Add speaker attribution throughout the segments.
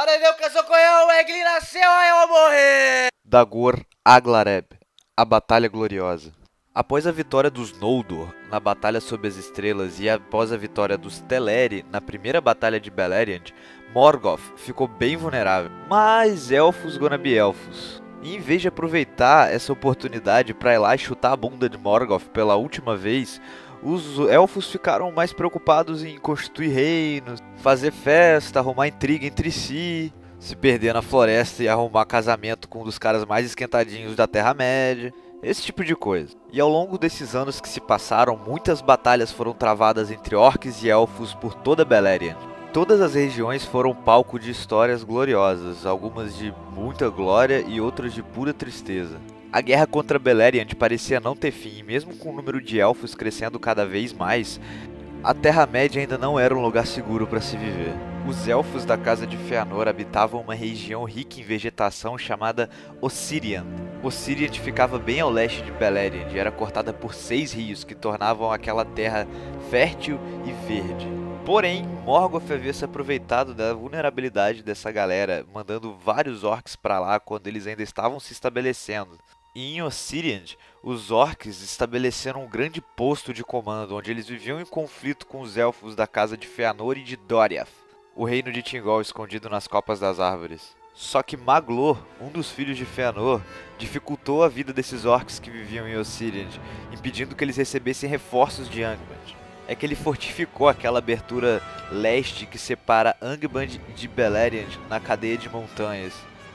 Speaker 1: Arendeu que socorreu, o Egli nasceu, aí eu vou morrer!
Speaker 2: Dagor Aglareb, a Batalha Gloriosa. Após a vitória dos Noldor na Batalha sob as Estrelas e após a vitória dos Teleri na primeira Batalha de Beleriand, Morgoth ficou bem vulnerável, mas Elfos Gonabielfos. E em vez de aproveitar essa oportunidade para ir lá e chutar a bunda de Morgoth pela última vez, os elfos ficaram mais preocupados em constituir reinos, fazer festa, arrumar intriga entre si, se perder na floresta e arrumar casamento com um dos caras mais esquentadinhos da Terra-média, esse tipo de coisa. E ao longo desses anos que se passaram, muitas batalhas foram travadas entre orcs e elfos por toda Beleriand. Todas as regiões foram palco de histórias gloriosas, algumas de muita glória e outras de pura tristeza. A guerra contra Beleriand parecia não ter fim, e mesmo com o número de elfos crescendo cada vez mais, a Terra-média ainda não era um lugar seguro para se viver. Os elfos da Casa de Fëanor habitavam uma região rica em vegetação chamada Ossiriand. Ossiriand ficava bem ao leste de Beleriand e era cortada por 6 rios que tornavam aquela terra fértil e verde. Porém, Morgoth havia se aproveitado da vulnerabilidade dessa galera, mandando vários orcs para lá quando eles ainda estavam se estabelecendo. E em Ossiriand, os orcs estabeleceram um grande posto de comando, onde eles viviam em conflito com os elfos da Casa de Fëanor e de Doriath, o reino de Thingol escondido nas copas das árvores. Só que Maglor, um dos filhos de Fëanor, dificultou a vida desses orcs que viviam em Ossiriand, impedindo que eles recebessem reforços de Angband. É que ele fortificou aquela abertura leste que separa Angband de Beleriand na cadeia de montanhas.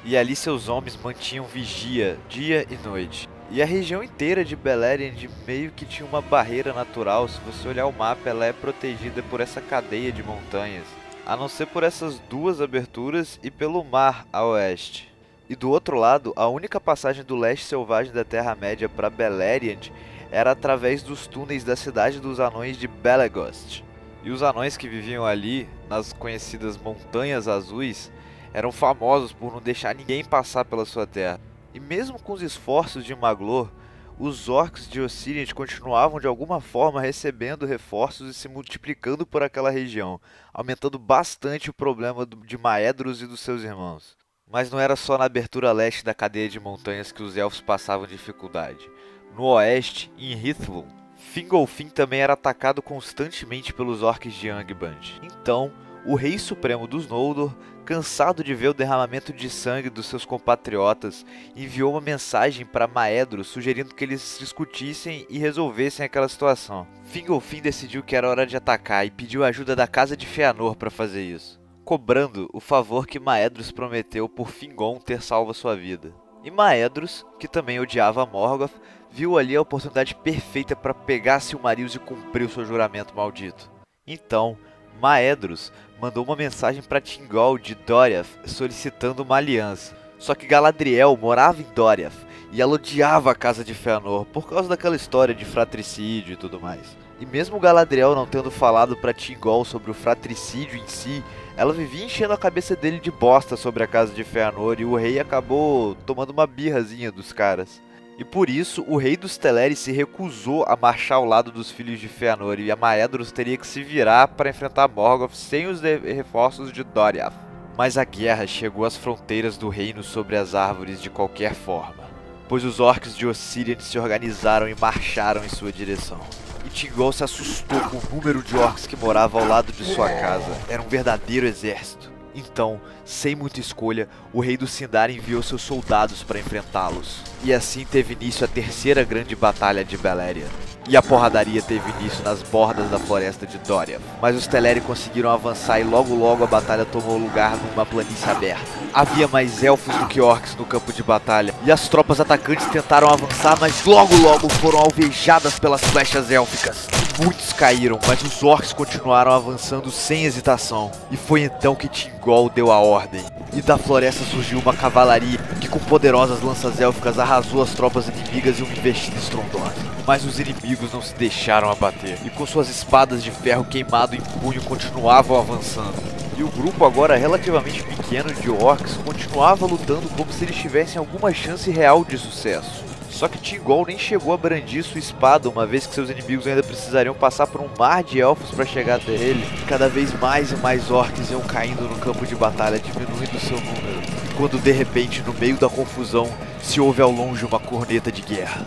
Speaker 2: E ali seus homens mantinham vigia, dia e noite. E a região inteira de Beleriand meio que tinha uma barreira natural. Se você olhar o mapa, ela é protegida por essa cadeia de montanhas, a não ser por essas duas aberturas e pelo mar a oeste. E do outro lado, a única passagem do leste selvagem da Terra-média para Beleriand era através dos túneis da cidade dos anões de Belegost. E os anões que viviam ali, nas conhecidas Montanhas Azuis, eram famosos por não deixar ninguém passar pela sua terra. E mesmo com os esforços de Maglor, os orcs de Ossiriand continuavam de alguma forma recebendo reforços e se multiplicando por aquela região, aumentando bastante o problema de Maedhros e dos seus irmãos. Mas não era só na abertura leste da cadeia de montanhas que os elfos passavam dificuldade. No oeste, em Hithlum, Fingolfin também era atacado constantemente pelos orcs de Angband. Então, o Rei Supremo dos Noldor, cansado de ver o derramamento de sangue dos seus compatriotas, enviou uma mensagem para Maedhros sugerindo que eles discutissem e resolvessem aquela situação. Fingolfin decidiu que era hora de atacar e pediu a ajuda da Casa de Fëanor para fazer isso, cobrando o favor que Maedhros prometeu por Fingon ter salvo a sua vida. E Maedhros, que também odiava Morgoth, viu ali a oportunidade perfeita para pegar Silmarils e cumprir o seu juramento maldito. Então, Maedhros mandou uma mensagem para Thingol de Doriath solicitando uma aliança. Só que Galadriel morava em Doriath e ela odiava a Casa de Fëanor por causa daquela história de fratricídio e tudo mais. E mesmo Galadriel não tendo falado para Thingol sobre o fratricídio em si, ela vivia enchendo a cabeça dele de bosta sobre a Casa de Fëanor e o rei acabou tomando uma birrazinha dos caras. E por isso, o rei dos Teleri se recusou a marchar ao lado dos filhos de Fëanor e a Maedhros teria que se virar para enfrentar Morgoth sem os reforços de Doriath. Mas a guerra chegou às fronteiras do reino sobre as árvores de qualquer forma, pois os orcs de Ossiriand se organizaram e marcharam em sua direção. E Thingol se assustou com o número de orcs que morava ao lado de sua casa. Era um verdadeiro exército. Então, sem muita escolha, o rei do Sindar enviou seus soldados para enfrentá-los. E assim teve início a terceira grande batalha de Beleriand. E a porradaria teve início nas bordas da floresta de Doriath. Mas os Teleri conseguiram avançar e logo a batalha tomou lugar numa planície aberta. Havia mais elfos do que orcs no campo de batalha. E as tropas atacantes tentaram avançar, mas logo foram alvejadas pelas flechas élficas. Muitos caíram, mas os orcs continuaram avançando sem hesitação. E foi então que Thingol deu a ordem. E da floresta surgiu uma cavalaria que com poderosas lanças élficas arrasou as tropas inimigas em uma investida estrondosa. Mas os inimigos não se deixaram abater, e com suas espadas de ferro queimado em punho continuavam avançando. E o grupo, agora relativamente pequeno de orcs, continuava lutando como se eles tivessem alguma chance real de sucesso. Só que Thingol nem chegou a brandir sua espada, uma vez que seus inimigos ainda precisariam passar por um mar de elfos para chegar até ele. Cada vez mais e mais orcs iam caindo no campo de batalha, diminuindo seu número. Quando de repente, no meio da confusão, se ouve ao longe uma corneta de guerra.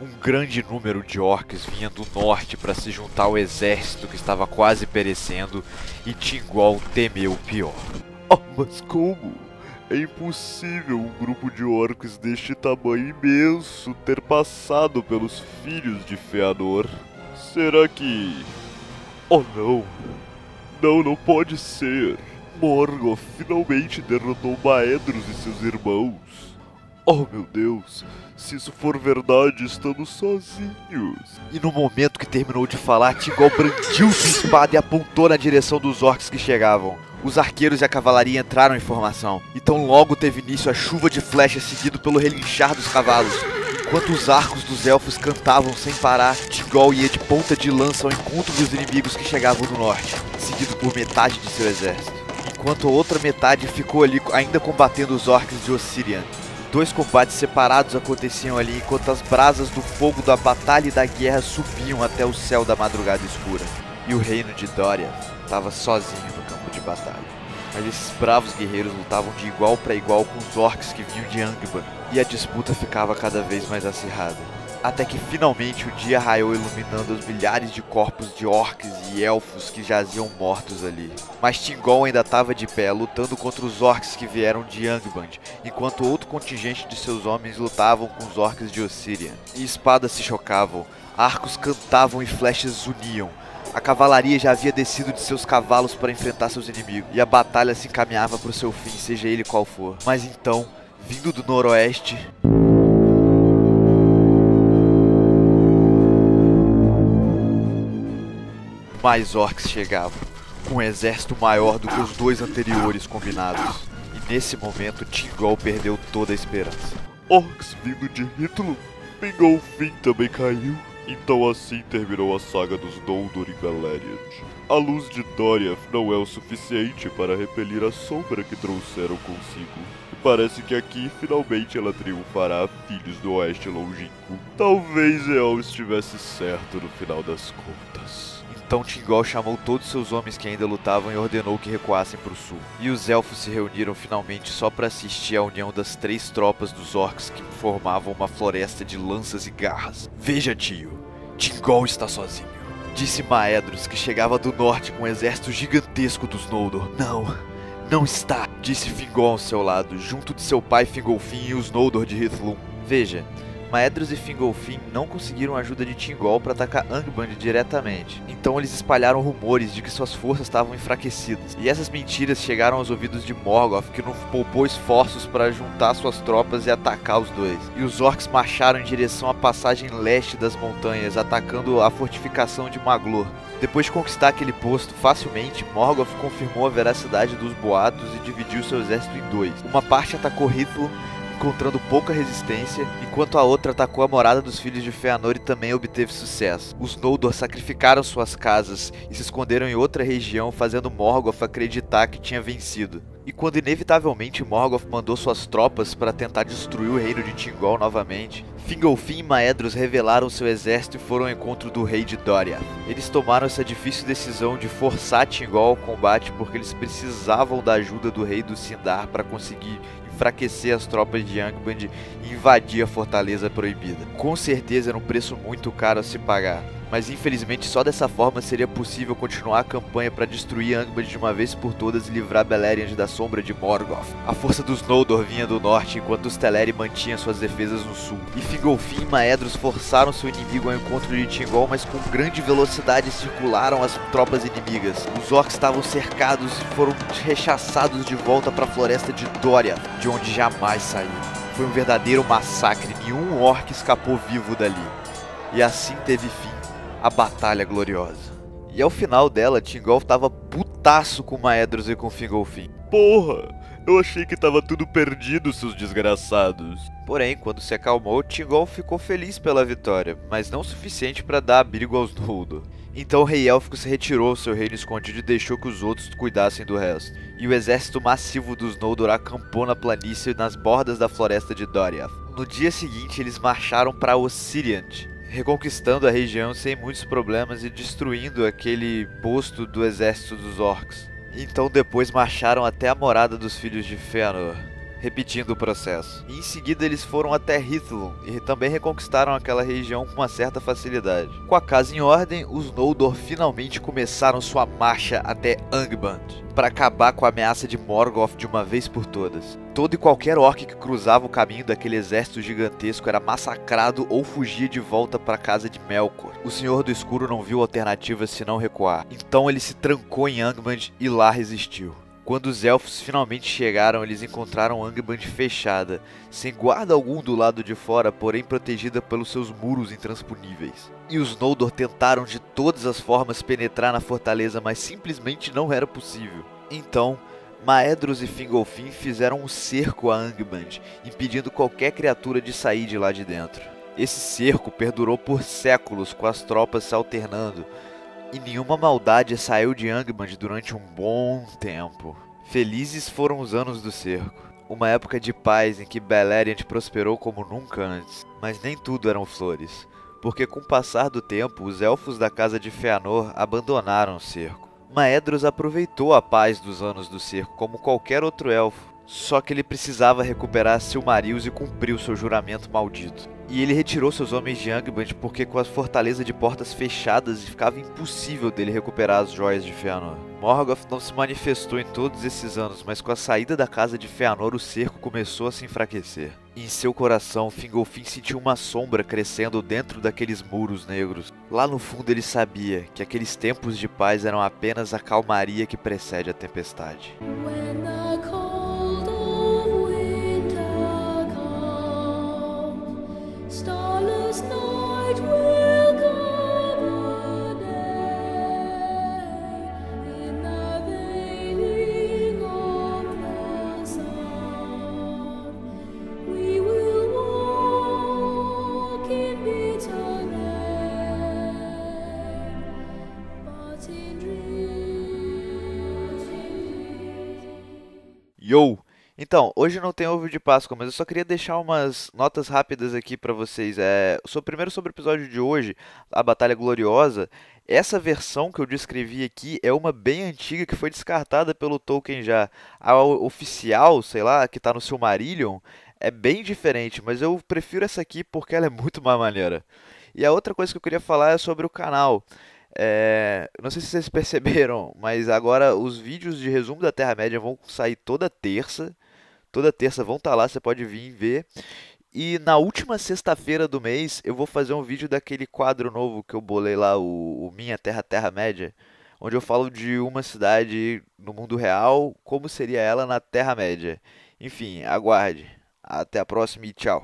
Speaker 2: Um grande número de orcs vinha do norte para se juntar ao exército que estava quase perecendo, e Thingol temeu o pior.
Speaker 3: Ah, mas como? É impossível um grupo de orcs deste tamanho imenso ter passado pelos filhos de Fëanor. Será que... Oh não! Não pode ser! Morgoth finalmente derrotou Maedhros e seus irmãos. Oh meu Deus! Se isso for verdade, estamos sozinhos.
Speaker 2: E no momento que terminou de falar, Thingol brandiu sua espada e apontou na direção dos orcs que chegavam. Os arqueiros e a cavalaria entraram em formação. Então logo teve início a chuva de flechas seguido pelo relinchar dos cavalos. Enquanto os arcos dos elfos cantavam sem parar, Thingol ia de ponta de lança ao encontro dos inimigos que chegavam do norte, seguido por metade de seu exército. Enquanto a outra metade ficou ali ainda combatendo os orcs de Ossirian. Dois combates separados aconteciam ali enquanto as brasas do fogo da batalha e da guerra subiam até o céu da madrugada escura. E o reino de Doriath estava sozinho no campo de batalha. Mas esses bravos guerreiros lutavam de igual para igual com os orcs que vinham de Angband, e a disputa ficava cada vez mais acirrada. Até que finalmente o dia raiou iluminando os milhares de corpos de orcs e elfos que jaziam mortos ali. Mas Thingol ainda estava de pé, lutando contra os orcs que vieram de Angband, enquanto outro contingente de seus homens lutavam com os orcs de Ossirian. E espadas se chocavam, arcos cantavam e flechas uniam. A cavalaria já havia descido de seus cavalos para enfrentar seus inimigos, e a batalha se encaminhava para o seu fim, seja ele qual for. Mas então, vindo do noroeste... mais orcs chegavam, com um exército maior do que os dois anteriores combinados. E nesse momento, Thingol perdeu toda a esperança.
Speaker 3: Orcs vindo de Hithlum? Fingolfin também caiu? Então assim terminou a saga dos Noldor em Beleriand. A luz de Doriath não é o suficiente para repelir a sombra que trouxeram consigo. E parece que aqui finalmente ela triunfará, filhos do Oeste Longínquo. Talvez Eol estivesse certo no final das contas.
Speaker 2: Então Thingol chamou todos seus homens que ainda lutavam e ordenou que recuassem para o sul. E os elfos se reuniram finalmente só para assistir à união das três tropas dos orcs que formavam uma floresta de lanças e garras. Veja, tio, Thingol está sozinho, disse Maedhros, que chegava do norte com um exército gigantesco dos Noldor. Não está, disse Fingol ao seu lado, junto de seu pai Fingolfin e os Noldor de Hithlum. Veja, Maedhros e Fingolfin não conseguiram a ajuda de Thingol para atacar Angband diretamente, então eles espalharam rumores de que suas forças estavam enfraquecidas. E essas mentiras chegaram aos ouvidos de Morgoth, que não poupou esforços para juntar suas tropas e atacar os dois. E os orcs marcharam em direção à passagem leste das montanhas, atacando a fortificação de Maglor. Depois de conquistar aquele posto facilmente, Morgoth confirmou a veracidade dos boatos e dividiu seu exército em dois. Uma parte atacou Hithlum, encontrando pouca resistência, enquanto a outra atacou a morada dos filhos de Fëanor e também obteve sucesso. Os Noldor sacrificaram suas casas e se esconderam em outra região, fazendo Morgoth acreditar que tinha vencido. E quando inevitavelmente Morgoth mandou suas tropas para tentar destruir o reino de Thingol novamente, Fingolfin e Maedhros revelaram seu exército e foram ao encontro do rei de Doriath. Eles tomaram essa difícil decisão de forçar Thingol ao combate porque eles precisavam da ajuda do rei do Sindar para conseguir enfraquecer as tropas de Angband e invadir a Fortaleza Proibida. Com certeza era um preço muito caro a se pagar, mas infelizmente só dessa forma seria possível continuar a campanha para destruir Angband de uma vez por todas e livrar Beleriand da sombra de Morgoth. A força dos Noldor vinha do norte, enquanto os Teleri mantinham suas defesas no sul. E Fingolfin e Maedhros forçaram seu inimigo ao encontro de Thingol, mas com grande velocidade circularam as tropas inimigas. Os orcs estavam cercados e foram rechaçados de volta para a floresta de Doriath, de onde jamais saíram. Foi um verdadeiro massacre, nenhum orc escapou vivo dali. E assim teve fim a Batalha Gloriosa. E ao final dela, Thingol tava putaço com Maedhros e com Fingolfin.
Speaker 3: Porra, eu achei que tava tudo perdido, seus desgraçados.
Speaker 2: Porém, quando se acalmou, Thingol ficou feliz pela vitória, mas não o suficiente para dar abrigo aos Noldor. Então o rei élfico se retirou ao seu reino escondido e deixou que os outros cuidassem do resto. E o exército massivo dos Noldor acampou na planície nas bordas da floresta de Doriath. No dia seguinte eles marcharam para Osiriant, reconquistando a região sem muitos problemas e destruindo aquele posto do exército dos orcs. Então depois marcharam até a morada dos filhos de Fëanor, repetindo o processo. E em seguida eles foram até Hithlum e também reconquistaram aquela região com uma certa facilidade. Com a casa em ordem, os Noldor finalmente começaram sua marcha até Angband, para acabar com a ameaça de Morgoth de uma vez por todas. Todo e qualquer orc que cruzava o caminho daquele exército gigantesco era massacrado ou fugia de volta para a casa de Melkor. O Senhor do Escuro não viu alternativa senão recuar, então ele se trancou em Angband e lá resistiu. Quando os elfos finalmente chegaram, eles encontraram Angband fechada, sem guarda algum do lado de fora, porém protegida pelos seus muros intransponíveis. E os Noldor tentaram de todas as formas penetrar na fortaleza, mas simplesmente não era possível. Então, Maedhros e Fingolfin fizeram um cerco a Angband, impedindo qualquer criatura de sair de lá de dentro. Esse cerco perdurou por séculos, com as tropas se alternando, e nenhuma maldade saiu de Angband durante um bom tempo. Felizes foram os anos do cerco, uma época de paz em que Beleriand prosperou como nunca antes. Mas nem tudo eram flores, porque com o passar do tempo, os elfos da casa de Fëanor abandonaram o cerco. Maedhros aproveitou a paz dos anos do cerco como qualquer outro elfo, só que ele precisava recuperar Silmarils e cumprir o seu juramento maldito. E ele retirou seus homens de Angband porque com a fortaleza de portas fechadas ficava impossível dele recuperar as joias de Fëanor. Morgoth não se manifestou em todos esses anos, mas com a saída da casa de Fëanor o cerco começou a se enfraquecer. E em seu coração, Fingolfin sentiu uma sombra crescendo dentro daqueles muros negros. Lá no fundo ele sabia que aqueles tempos de paz eram apenas a calmaria que precede a tempestade. Yo! Então, hoje não tem ovo de Páscoa, mas eu só queria deixar umas notas rápidas aqui pra vocês. Primeiro sobre o episódio de hoje, a Batalha Gloriosa. Essa versão que eu descrevi aqui é uma bem antiga que foi descartada pelo Tolkien já. A oficial, sei lá, que tá no Silmarillion, é bem diferente, mas eu prefiro essa aqui porque ela é muito mais maneira. E a outra coisa que eu queria falar é sobre o canal. Não sei se vocês perceberam, mas agora os vídeos de resumo da Terra-média vão sair toda terça. Toda terça vão estar lá, você pode vir ver. E na última sexta-feira do mês eu vou fazer um vídeo daquele quadro novo que eu bolei lá, o Minha Terra, Terra-média, onde eu falo de uma cidade no mundo real, como seria ela na Terra-média. Enfim, aguarde. Até a próxima e tchau.